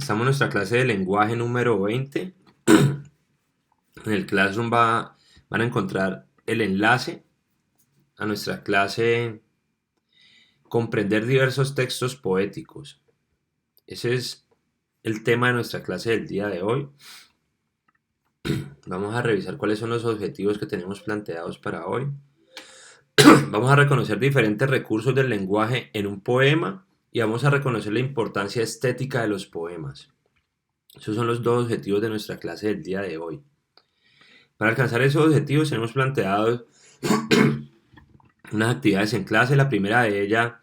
Estamos en nuestra clase de lenguaje número 20. En el Classroom van a encontrar el enlace a nuestra clase Comprender diversos textos poéticos. Ese es el tema de nuestra clase del día de hoy. Vamos a revisar cuáles son los objetivos que tenemos planteados para hoy. Vamos a reconocer diferentes recursos del lenguaje en un poema y vamos a reconocer la importancia estética de los poemas. Esos son los dos objetivos de nuestra clase del día de hoy. Para alcanzar esos objetivos tenemos planteado unas actividades en clase. La primera de ellas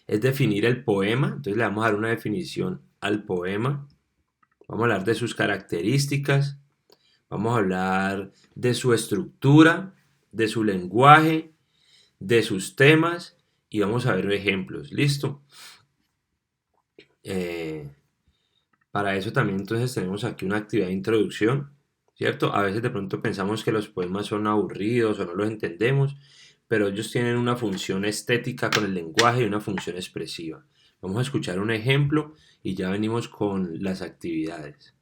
es definir el poema. Entonces le vamos a dar una definición al poema. Vamos a hablar de sus características. Vamos a hablar de su estructura, de su lenguaje, de sus temas y vamos a ver ejemplos. ¿Listo? Para eso también entonces tenemos aquí una actividad de introducción, ¿cierto? A veces de pronto pensamos que los poemas son aburridos o no los entendemos, pero ellos tienen una función estética con el lenguaje y una función expresiva. Vamos a escuchar un ejemplo y ya venimos con las actividades.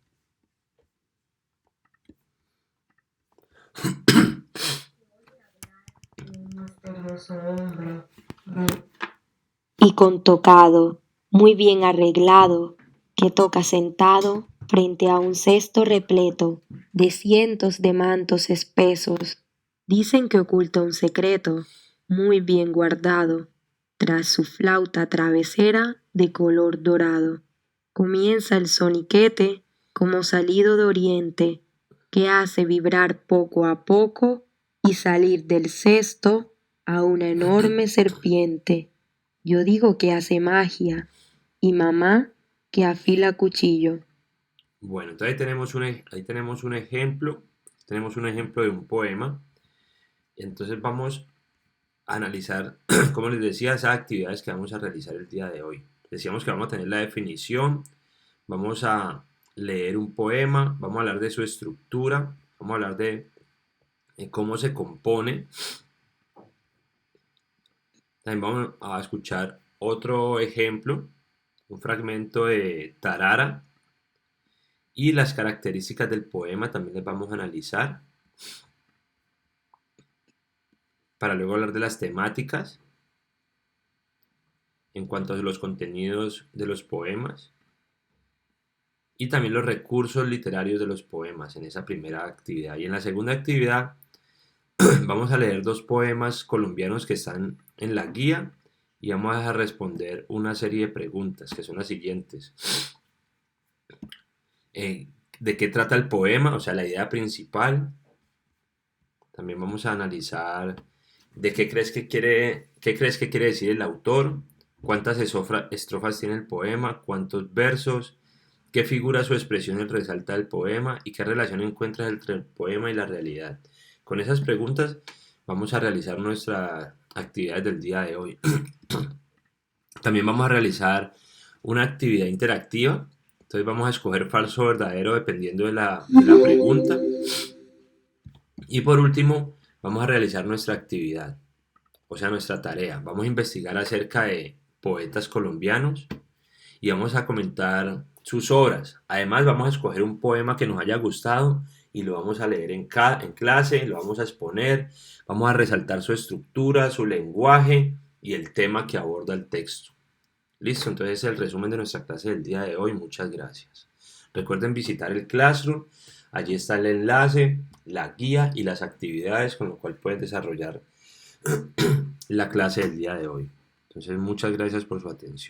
Y con tocado, muy bien arreglado, que toca sentado frente a un cesto repleto de cientos de mantos espesos. Dicen que oculta un secreto, muy bien guardado, tras su flauta travesera de color dorado. Comienza el soniquete como salido de oriente, que hace vibrar poco a poco y salir del cesto a una enorme serpiente. Yo digo que hace magia y mamá que afila cuchillo. Bueno, entonces ahí tenemos un ejemplo. Tenemos un ejemplo de un poema. Entonces vamos a analizar, como les decía, esas actividades que vamos a realizar el día de hoy. Decíamos que vamos a tener la definición, vamos a leer un poema, vamos a hablar de su estructura, vamos a hablar de cómo se compone. También vamos a escuchar otro ejemplo, un fragmento de Tarara, y las características del poema también les vamos a analizar, para luego hablar de las temáticas en cuanto a los contenidos de los poemas y también los recursos literarios de los poemas en esa primera actividad. Y en la segunda actividad vamos a leer dos poemas colombianos que están en la guía y vamos a responder una serie de preguntas que son las siguientes. ¿De qué trata el poema? O sea, la idea principal. También vamos a analizar de qué crees que quiere decir el autor, cuántas estrofas tiene el poema, cuántos versos, qué figura su expresión resalta del poema y qué relación encuentras entre el poema y la realidad. Con esas preguntas vamos a realizar nuestras actividades del día de hoy. También vamos a realizar una actividad interactiva. Entonces vamos a escoger falso o verdadero dependiendo de la pregunta. Y por último, vamos a realizar nuestra actividad, o sea, nuestra tarea. Vamos a investigar acerca de poetas colombianos y vamos a comentar sus obras. Además, vamos a escoger un poema que nos haya gustado y lo vamos a leer en clase, lo vamos a exponer, vamos a resaltar su estructura, su lenguaje y el tema que aborda el texto. Listo, entonces ese es el resumen de nuestra clase del día de hoy. Muchas gracias. Recuerden visitar el Classroom. Allí está el enlace, la guía y las actividades con lo cual pueden desarrollar la clase del día de hoy. Entonces, muchas gracias por su atención.